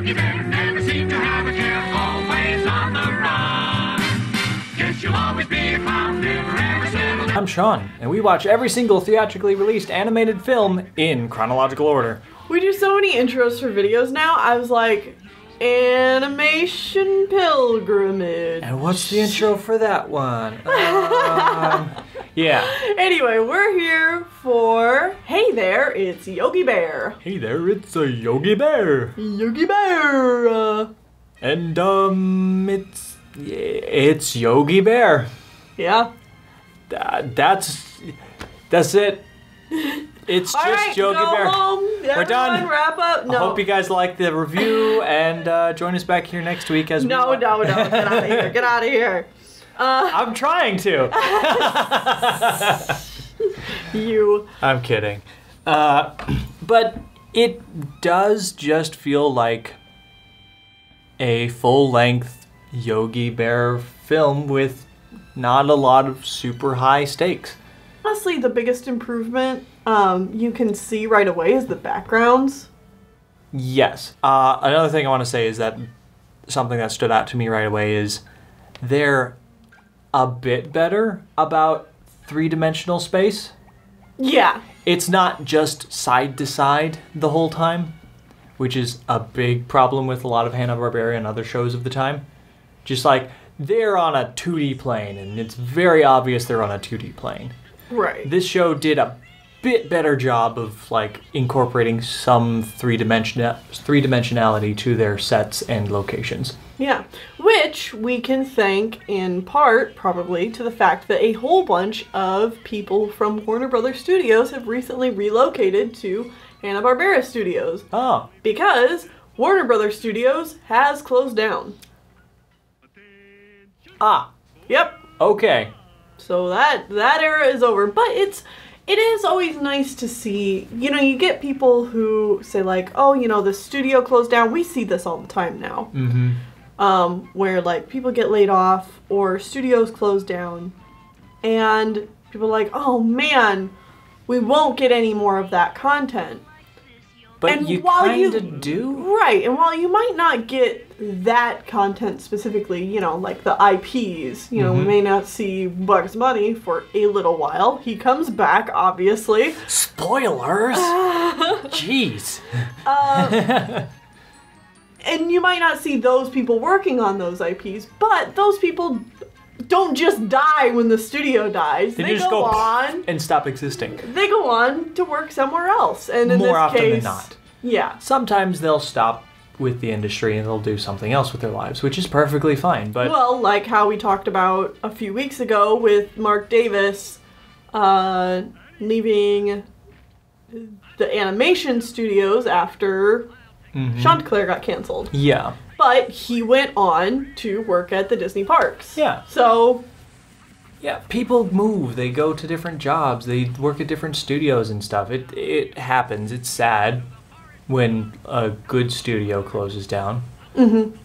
Yogi Bear never seemed to have a care, always on the run. Guess you'll always be a clown, never ever settle down. I'm Sean, and we watch every single theatrically released animated film in chronological order. We do so many intros for videos now, I was like, Animation Pilgrimage. And what's the intro for that one? Yeah. Anyway, we're here for Hey There, It's Yogi Bear. Hey there, it's a Yogi Bear. Yogi Bear! And, it's Yogi Bear. Yeah. That's it. It's All just right, Yogi go Bear. home. We're done. Everyone wrap up. No. I hope you guys liked the review and join us back here next week as No, we... get out of here. Get out of here. I'm trying to. You. I'm kidding. But it does just feel like a full-length Yogi Bear film with not a lot of super high stakes. Honestly, the biggest improvement you can see right away is the backgrounds. Yes. Another thing I want to say is that something that stood out to me right away is they're a bit better about three-dimensional space. Yeah. It's not just side to side the whole time, which is a big problem with a lot of Hanna-Barbera and other shows of the time. Just like, they're on a 2D plane, and it's very obvious they're on a 2D plane. Right. This show did a bit better job of like incorporating some three-dimensionality to their sets and locations. Yeah, which we can thank in part, probably, to the fact that a whole bunch of people from Warner Brothers Studios have recently relocated to Hanna-Barbera Studios. Oh. Because Warner Brothers Studios has closed down. Ah. Yep. Okay. So that era is over. But it is always nice to see, you get people who say like, oh, the studio closed down. We see this all the time now. Mm-hmm. Where like people get laid off or studios close down and people are like, oh man, we won't get any more of that content. But and you while kinda do? Right, and while you might not get that content specifically, like the IPs, we may not see Bugs Bunny for a little while. He comes back, obviously. Spoilers! Jeez. And you might not see those people working on those IPs, but those people don't just die when the studio dies. They They just go go on. and stop existing. They go on to work somewhere else. And in More this often case, than not. Yeah. Sometimes they'll stop with the industry and they'll do something else with their lives, which is perfectly fine. But Well, like how we talked about a few weeks ago with Mark Davis leaving the animation studios after Chanticleer got canceled. yeah. But he went on to work at the Disney parks. Yeah. So, Yeah, people move. They go to different jobs. They work at different studios and stuff. It happens. It's sad when a good studio closes down. Mm-hmm.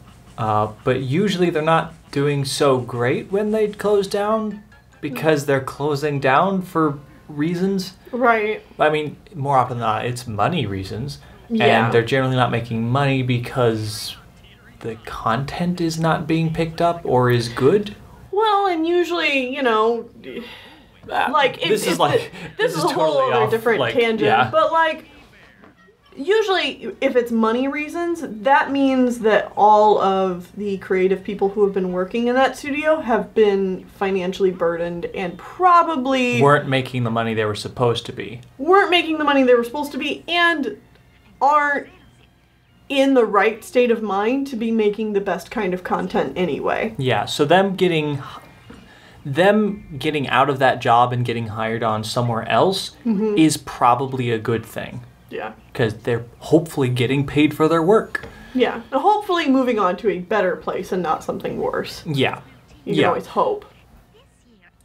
But usually they're not doing so great when they close down because they're closing down for reasons. right. I mean, more often than not, it's money reasons. Yeah. And they're generally not making money because the content is not being picked up or is good. Well, and usually, like This is like- this this is is a whole totally other off, different like, tangent. yeah. But like, usually, if it's money reasons, that means that all of the creative people who have been working in that studio have been financially burdened and probably Weren't making the money they were supposed to be. weren't making the money they were supposed to be and aren't in the right state of mind to be making the best kind of content anyway. Yeah, so them getting out of that job and getting hired on somewhere else is probably a good thing Yeah. because they're hopefully getting paid for their work. Yeah. And hopefully moving on to a better place and not something worse. Yeah. You can always hope.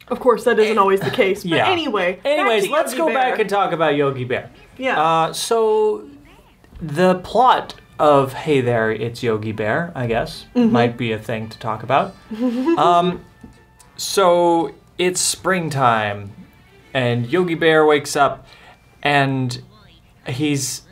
Of course, that isn't always the case. But Yeah. anyway. Anyways, back to let's Yogi go Bear. back and talk about Yogi Bear. Yeah. So the plot of Hey There, It's Yogi Bear, I guess, might be a thing to talk about. So it's springtime, and Yogi Bear wakes up, and he's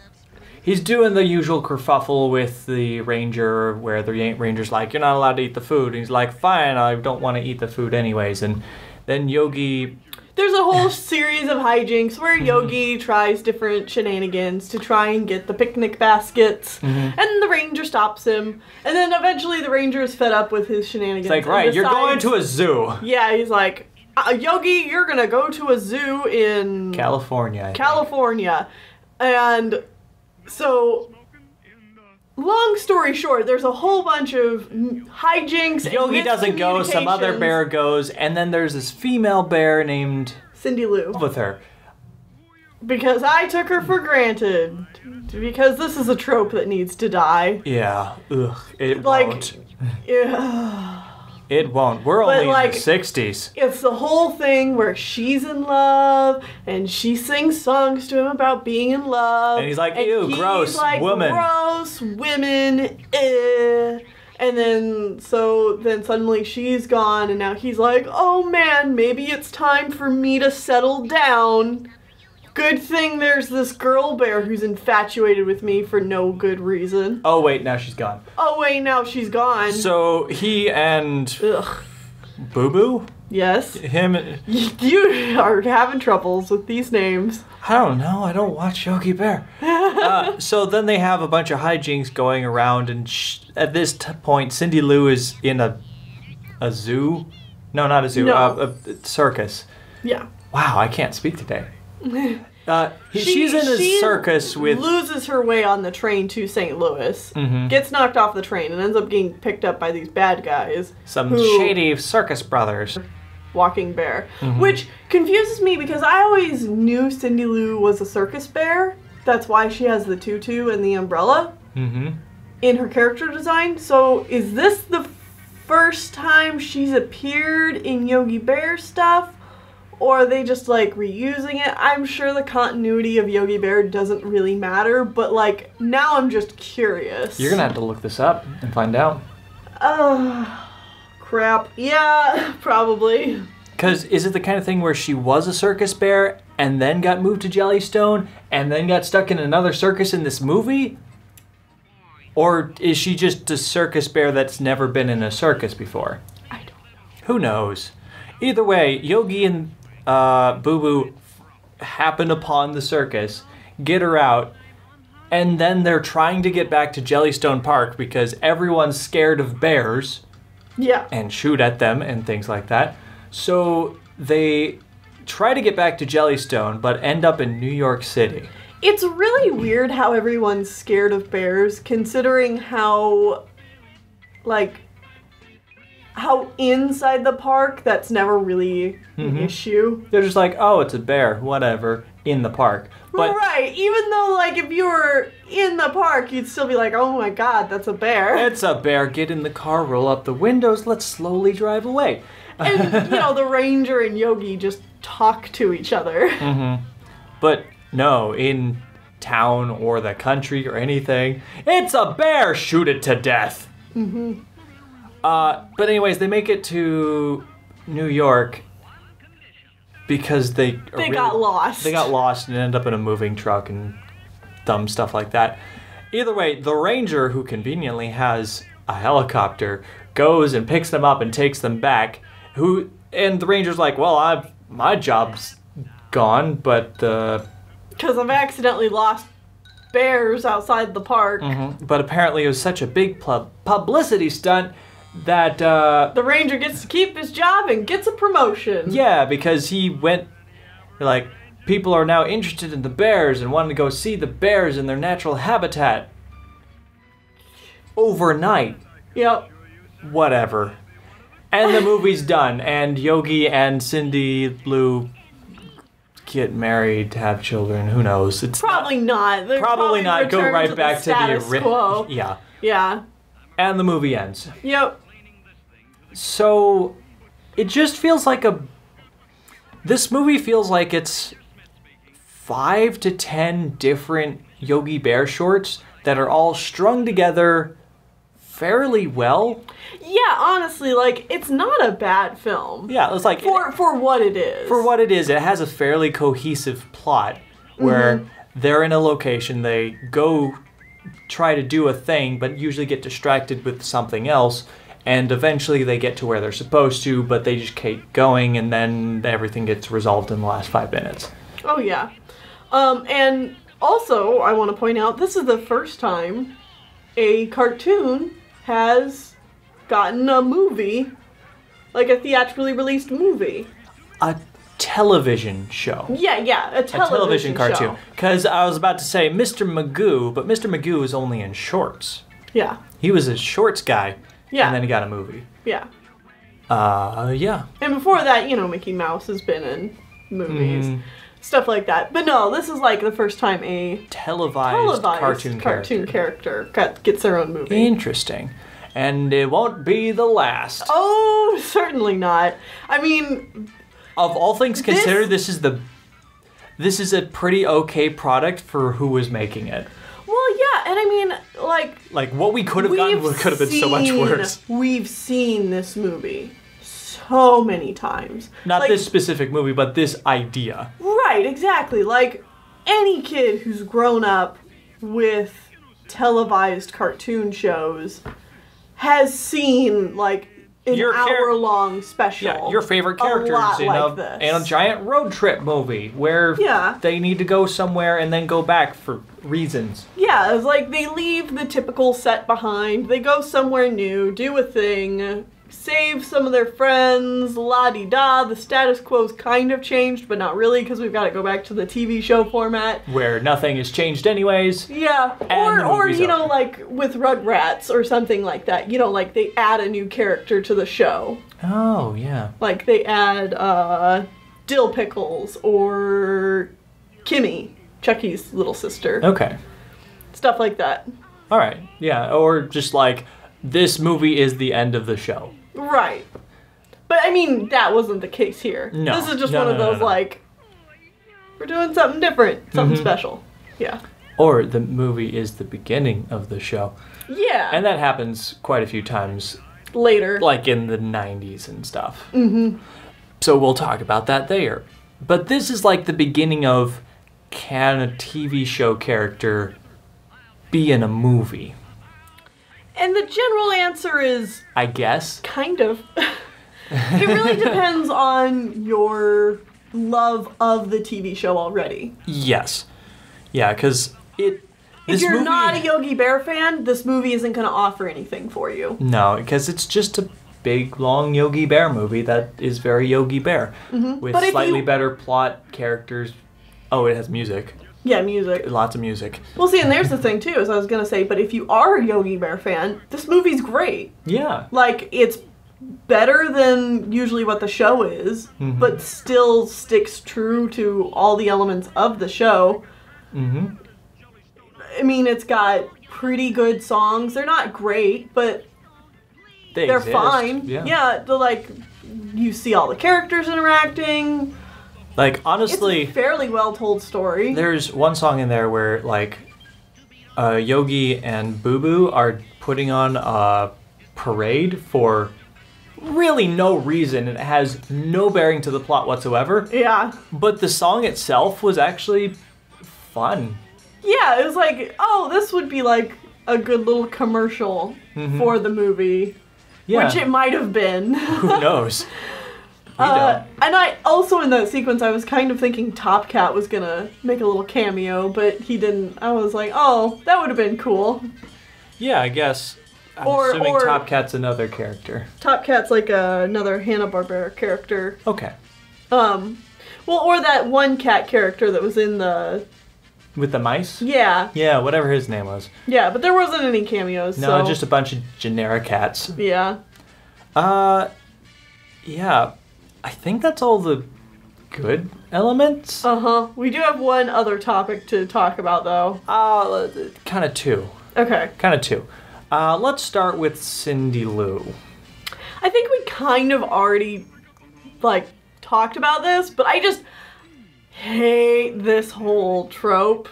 he's doing the usual kerfuffle with the ranger, where the ranger's like, "You're not allowed to eat the food." And he's like, "Fine, I don't want to eat the food anyways." And then Yogi, There's a whole series of hijinks where Yogi tries different shenanigans to try and get the picnic baskets, and the ranger stops him. And then eventually the ranger is fed up with his shenanigans. it's like, and right, you're going decides- to a zoo. Yeah, he's like, Yogi, you're gonna go to a zoo in California. I think. California. And so, long story short, there's a whole bunch of hijinks. Yogi and doesn't go, some other miscommunications. bear goes, and then there's this female bear named Cindy Lou. with her. Because I took her for granted. Because this is a trope that needs to die. Yeah, ugh, it Like, won't. yeah. It won't. We're But, only like- in the 60s. It's the whole thing where she's in love and she sings songs to him about being in love. And he's like, "Ew, gross, like, woman." Gross, women, eh. And then suddenly she's gone and now he's like, oh man, maybe it's time for me to settle down. Good thing there's this girl bear who's infatuated with me for no good reason. Oh wait, now she's gone. Oh wait, now she's gone. So he and Ugh. Boo Boo, Yes. him, You are having troubles with these names. I don't know. I don't watch Yogi Bear. So then they have a bunch of hijinks going around, and at this point, Cindy Lou is in a zoo. No, not a zoo. No. A circus. Yeah. Wow, I can't speak today. She's in a She circus with. loses her way on the train to St. Louis, Mhm. gets knocked off the train, and ends up getting picked up by these bad guys. Some who- shady circus brothers. Walking bear, Mm-hmm. which confuses me because I always knew Cindy Lou was a circus bear. That's why she has the tutu and the umbrella Mm-hmm. in her character design. So is this the first time she's appeared in Yogi Bear stuff? Or are they just like reusing it? I'm sure the continuity of Yogi Bear doesn't really matter, but like now I'm just curious. You're gonna have to look this up and find out. Crap. Yeah, probably. Because is it the kind of thing where she was a circus bear and then got moved to Jellystone and then got stuck in another circus in this movie? Or is she just a circus bear that's never been in a circus before? I don't know. Who knows? Either way, Yogi and Boo Boo happen upon the circus, get her out, and then they're trying to get back to Jellystone Park because everyone's scared of bears Yeah. and shoot at them and things like that. So they try to get back to Jellystone, but end up in New York City. It's really weird how everyone's scared of bears, considering how, like, how inside the park that's never really an issue. They're just like, oh, it's a bear, whatever, in the park. But Right, even though, like, if you were in the park, you'd still be like, oh my god, that's a bear. it's a bear, get in the car, roll up the windows, let's slowly drive away. And, you know, the ranger and Yogi just talk to each other. But no, in town or the country or anything, it's a bear, shoot it to death. But anyways, they make it to New York because they got lost. They got lost and ended up in a moving truck and dumb stuff like that. Either way, the ranger, who conveniently has a helicopter, goes and picks them up and takes them back. And the ranger's like, well, my job's gone, but Because I've accidentally lost bears outside the park. but apparently it was such a big publicity stunt that The ranger gets to keep his job and gets a promotion. yeah, because he went like people are now interested in the bears and wanting to go see the bears in their natural habitat overnight. Yep. Whatever. And the movie's done, and Yogi and Cindy Lou get married, have children. Who knows? It's Probably not. They'll probably not. Go return right back to the status quo. Yeah, Yeah. and the movie ends. Yep. So it just feels like this movie feels like it's 5 to 10 different Yogi Bear shorts that are all strung together fairly well. Yeah, honestly, like, it's not a bad film. Yeah, it's like For what it is. for what it is, it has a fairly cohesive plot where they're in a location, they go try to do a thing, but usually get distracted with something else, and eventually they get to where they're supposed to, but they just keep going, and then everything gets resolved in the last 5 minutes. Oh, yeah. And also, I want to point out, this is the first time a cartoon has gotten a movie, like a theatrically released movie. A television show. Yeah, a television cartoon. show. Because I was about to say Mr. Magoo, but Mr. Magoo is only in shorts. Yeah. He was a shorts guy, Yeah. and then he got a movie. Yeah. Yeah. And before that, Mickey Mouse has been in movies. Stuff like that. But no, this is like the first time a Televised cartoon character gets their own movie. Interesting. And it won't be the last. Oh, certainly not. I mean, Of all things considered, this is a pretty okay product for who was making it. well, yeah, and I mean, Like, what we could have gotten could have been so much worse. We've seen this movie so many times. Not Like, this specific movie, but this idea. Right, exactly. Like, any kid who's grown up with televised cartoon shows has seen, like, an hour-long special. Yeah, your favorite characters lot in, like this. in a giant road trip movie where Yeah. they need to go somewhere and then go back for reasons. Yeah, it's like they leave the typical set behind, they go somewhere new, do a thing, save some of their friends, la-di-da. The status quo's kind of changed, but not really, because we've got to go back to the TV show format. Where nothing has changed anyways. Yeah, And the or movie's you know, over. like with Rugrats or something like that. Like they add a new character to the show. Oh, yeah. Like they add Dill Pickles or Kimmy, Chucky's little sister. Okay. Stuff like that. All right. Yeah, or just like, this movie is the end of the show. Right. But I mean, that wasn't the case here. No. This is just No, one no, of no, those, no. like, we're doing something different, something special. Yeah. Or the movie is the beginning of the show. Yeah. And that happens quite a few times, Later. like in the 90s and stuff. Mm-hmm. So we'll talk about that there. But this is like the beginning of, can a TV show character be in a movie? And the general answer is I guess. kind of. It really depends on your love of the TV show already. Yes. Yeah, because If you're not a Yogi Bear fan, this movie isn't going to offer anything for you. No, because it's just a big, long Yogi Bear movie that is very Yogi Bear. With But if slightly you- better plot, characters. Oh, it has music. Yeah, music. Lots of music. Well, see, and there's the thing, too, as I was going to say, but if you are a Yogi Bear fan, this movie's great. Yeah. Like, it's better than usually what the show is, but still sticks true to all the elements of the show. Mm-hmm. I mean, it's got pretty good songs. They're not great, but they're exist. fine. Yeah. They're like, you see all the characters interacting. Like, It's honestly, a fairly well told story. there's one song in there where, like, Yogi and Boo Boo are putting on a parade for really no reason. It has no bearing to the plot whatsoever. Yeah. But the song itself was actually fun. Yeah, it was like, oh, this would be like a good little commercial for the movie. Yeah. Which it might have been. Who knows? We don't. And I also, in that sequence, I was kind of thinking Top Cat was gonna make a little cameo, but he didn't. I was like, oh, that would have been cool. Yeah, I guess. I'm Or- assuming or- Top Cat's another character. Top Cat's like another Hanna-Barbera character. Okay. Well, or that one cat character that was in the... With the mice? Yeah, Yeah, whatever his name was. yeah, but there wasn't any cameos, No, so... just a bunch of generic cats. Yeah. Yeah. I think that's all the good elements. Uh-huh. We do have one other topic to talk about, though. Kind of two. Okay. Kind of two. Let's start with Cindy Lou. I think we kind of already, like, talked about this, but I just hate this whole trope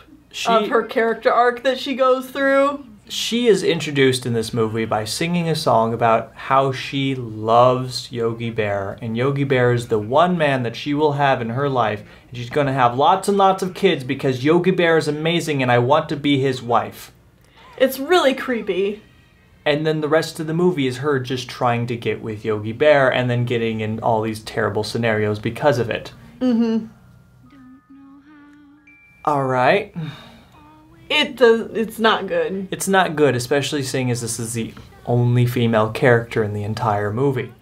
of her character arc that she goes through. she is introduced in this movie by singing a song about how she loves Yogi Bear, and Yogi Bear is the one man that she will have in her life, and she's going to have lots and lots of kids because Yogi Bear is amazing and I want to be his wife. It's really creepy. And then the rest of the movie is her just trying to get with Yogi Bear and then getting in all these terrible scenarios because of it. Mm-hmm. All right. It's not good. It's not good, especially seeing as this is the only female character in the entire movie.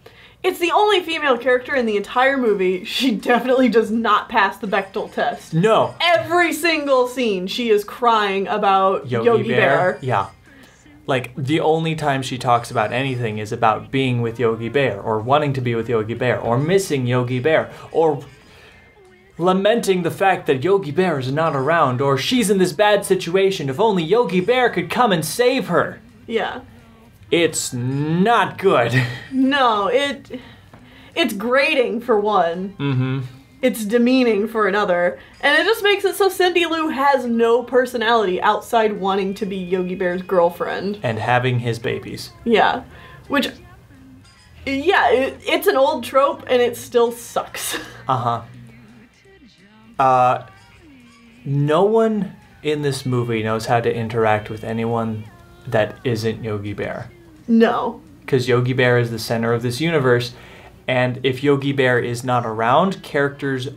It's the only female character in the entire movie. She definitely does not pass the Bechdel test. No. Every single scene, she is crying about Yogi Bear. Yeah. Like, the only time she talks about anything is about being with Yogi Bear, or wanting to be with Yogi Bear, or missing Yogi Bear, or lamenting the fact that Yogi Bear is not around, or she's in this bad situation, if only Yogi Bear could come and save her. Yeah. It's not good. No, it's grating for one. Mm-hmm. It's demeaning for another. And it just makes it so Cindy Lou has no personality outside wanting to be Yogi Bear's girlfriend. And having his babies. Yeah. Which, yeah, it's an old trope and it still sucks. Uh-huh. No one in this movie knows how to interact with anyone that isn't Yogi Bear. No. Because Yogi Bear is the center of this universe, and if Yogi Bear is not around, characters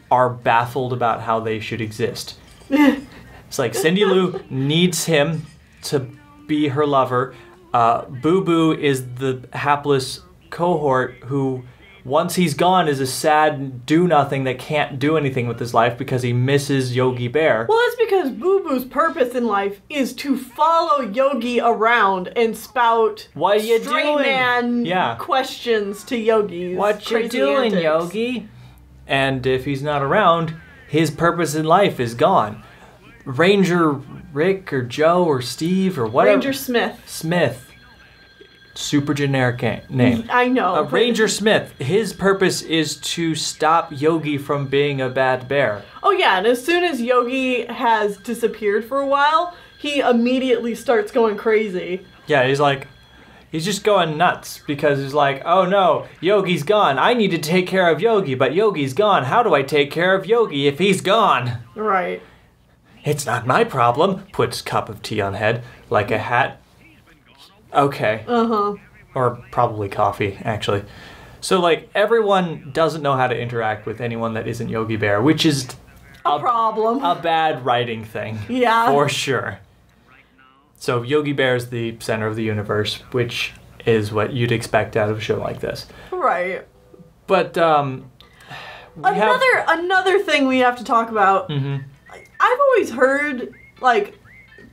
are baffled about how they should exist. It's like Cindy Lou needs him to be her lover. Boo Boo is the hapless cohort who, once he's gone, is a sad do-nothing that can't do anything with his life because he misses Yogi Bear. Well, that's because Boo Boo's purpose in life is to follow Yogi around and spout What are you straight doing? man Yeah. questions to Yogi's What you crazy doing, antics. Yogi? And if he's not around, his purpose in life is gone. Ranger Rick or Joe or Steve or whatever. Ranger Smith. Super generic name. I know. Ranger Smith, his purpose is to stop Yogi from being a bad bear. Oh yeah, and as soon as Yogi has disappeared for a while, he immediately starts going crazy. Yeah, he's just going nuts because he's like, oh no, Yogi's gone. I need to take care of Yogi, but Yogi's gone. How do I take care of Yogi if he's gone? Right. It's not my problem. Puts cup of tea on head like a hat. Okay. Uh-huh. Or probably coffee, actually. So, like, everyone doesn't know how to interact with anyone that isn't Yogi Bear, which is A problem. a bad writing thing. Yeah. For sure. So, Yogi Bear is the center of the universe, which is what you'd expect out of a show like this. Right. But, Another thing we have to talk about. Mhm. I've always heard, like,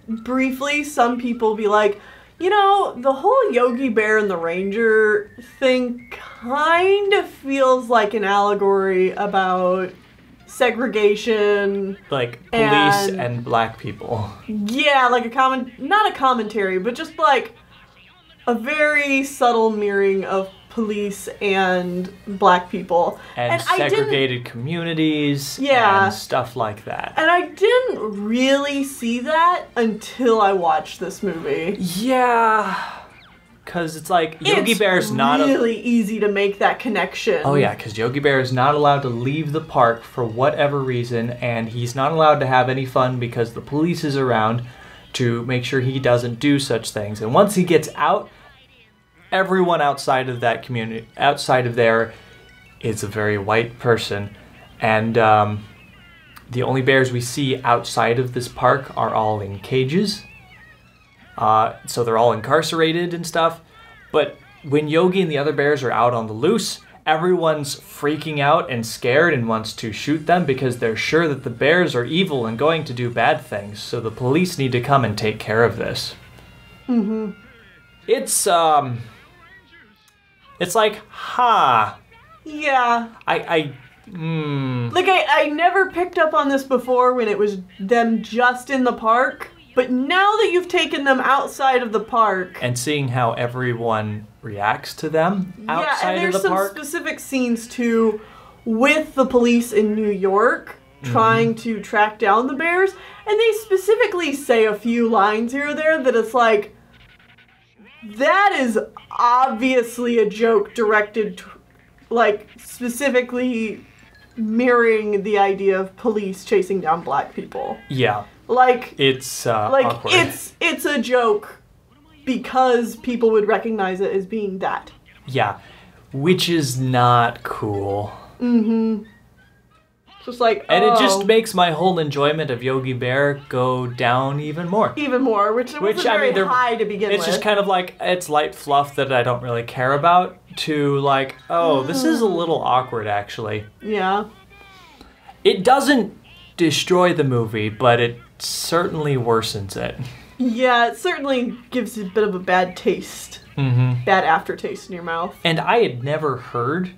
briefly, some people be like, you know, the whole Yogi Bear and the Ranger thing kind of feels like an allegory about segregation. like, police And- and black people. Yeah, like not a commentary, but just like a very subtle mirroring of police and black people. And segregated communities. Yeah. And stuff like that. And I didn't really see that until I watched this movie. Yeah. Because it's like, Yogi It's Bear's not really easy to make that connection. Oh yeah, because Yogi Bear is not allowed to leave the park for whatever reason, and he's not allowed to have any fun because the police is around to make sure he doesn't do such things. And once he gets out, everyone outside of that community, outside of there, is a very white person. And the only bears we see outside of this park are all in cages. So they're all incarcerated and stuff. But when Yogi and the other bears are out on the loose, everyone's freaking out and scared and wants to shoot them because they're sure that the bears are evil and going to do bad things. So the police need to come and take care of this. Mm-hmm. It's like, Yeah. I never picked up on this before when it was them just in the park. But now that you've taken them outside of the park, and seeing how everyone reacts to them and outside there's of the some park. specific scenes too with the police in New York trying to track down the bears, and they specifically say a few lines here or there that it's like, that is obviously a joke directed, like, specifically mirroring the idea of police chasing down black people. Yeah. Like, It's like awkward. it's a joke because people would recognize it as being that. Yeah. Which is not cool. Just like, And it just oh, makes my whole enjoyment of Yogi Bear go down even more. even more, which wasn't very they're- high to begin It's with. just kind of like, it's light fluff that I don't really care about, to like, oh, this is a little awkward actually. Yeah. It doesn't destroy the movie, but it certainly worsens it. Yeah, it certainly gives you a bit of a bad taste. Mm-hmm. Bad aftertaste in your mouth. And I had never heard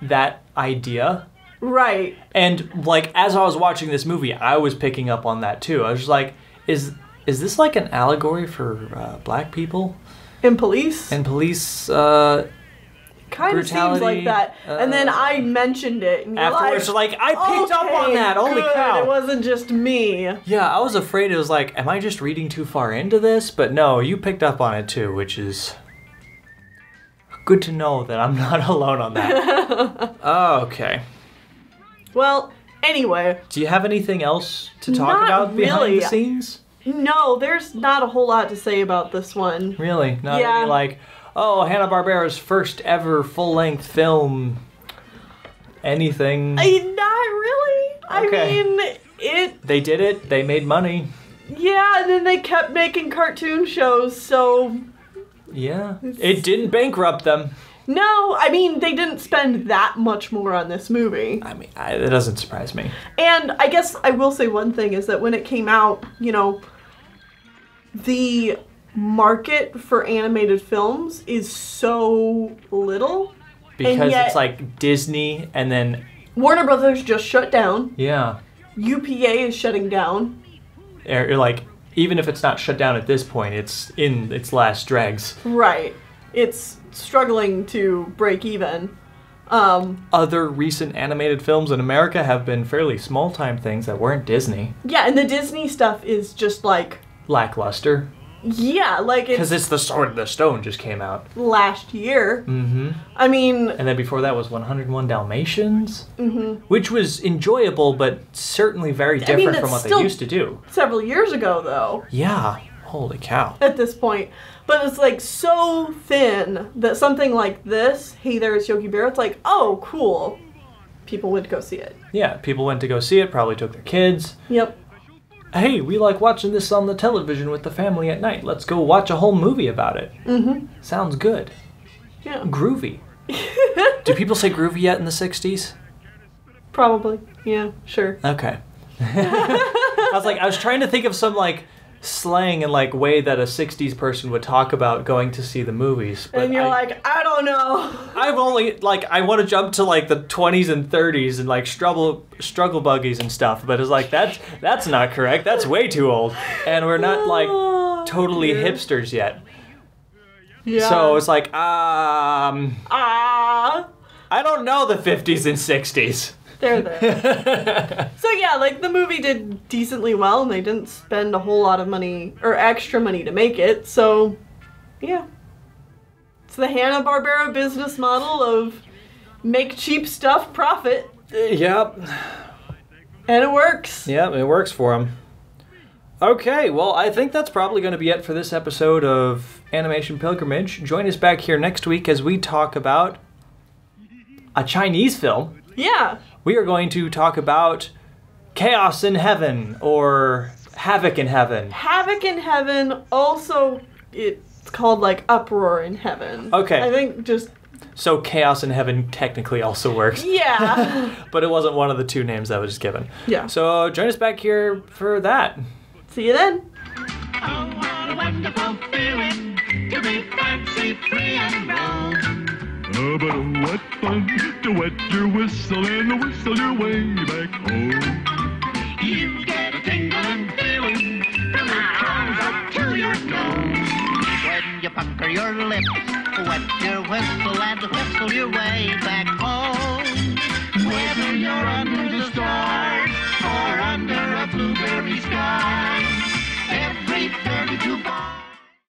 that idea. Right. And like, as I was watching this movie, I was picking up on that too. I was just like, is this like an allegory for black people In police, and police? kind of seems brutality, like that. And then I mentioned it, and you're Afterwards, like, I picked up on "Okay, that. Holy good, cow! It wasn't just me. Yeah, I was afraid it was like, am I just reading too far into this? But no, you picked up on it too, which is good to know that I'm not alone on that. Okay. Well, anyway, Do you have anything else to talk Not about behind really. the scenes? no, there's not a whole lot to say about this one. Really? Not Yeah. any like, oh, Hanna-Barbera's first ever full-length film. Anything? Not really. Okay. I mean, it. They did it. They made money. Yeah, and then they kept making cartoon shows, so Yeah. It didn't bankrupt them. no, I mean, they didn't spend that much more on this movie. I mean, it doesn't surprise me. And I guess I will say one thing is that when it came out, the market for animated films is so little. Because yet- it's like Disney and then, Warner Brothers just shut down. yeah. UPA is shutting down. Or like, even if it's not shut down at this point, it's in its last dregs. Right. It's struggling to break even. Other recent animated films in America have been fairly small-time things that weren't Disney. Yeah, and the Disney stuff is just like, Lackluster. yeah, like Because it's it's The Sword in the Stone just came out. last year. Mm-hmm. I mean, And then before that was 101 Dalmatians, which was enjoyable, but certainly very different that's from what they still- used to do. several years ago, though, Yeah, holy cow. at this point. But it's like so thin that something like this, Hey There, It's Yogi Bear, it's like, oh, cool. People went to go see it. Yeah, people went to go see it, probably took their kids. Yep. Hey, we like watching this on the television with the family at night. Let's go watch a whole movie about it. Mm-hmm. Sounds good. Yeah. Groovy. Do people say groovy yet in the 60s? Probably. Yeah, sure. Okay. I was trying to think of some like slang and like way that a 60s person would talk about going to see the movies. But And you're like, I don't know. I've only like I want to jump to like the 20s and 30s and like struggle buggies and stuff, but it's like that's not correct. That's way too old, and we're not like Oh, totally dear. hipsters yet. Yeah. So it's like Ah. I don't know the 50s and 60s. They're there. So yeah, like the movie did decently well, and they didn't spend a whole lot of money or extra money to make it. So, yeah, it's the Hanna-Barbera business model of make cheap stuff, profit, Yep. and it works. Yep, it works for them. Okay, well, I think that's probably going to be it for this episode of Animation Pilgrimage. Join us back here next week as we talk about a Chinese film. Yeah. We are going to talk about Chaos in Heaven, or Havoc in Heaven. Havoc in Heaven. Also, it's called like Uproar in Heaven. Okay. I think just So Chaos in Heaven technically also works, yeah. but it wasn't one of the two names that was given. Yeah. So join us back here for that. See you then. Oh, what a wonderful feeling to be fancy free and roll. Oh, but what fun to wet your whistle and whistle your way back home. You get a tingling feeling from your toes up to your nose. When you pucker your lips, wet your whistle and whistle your way back home.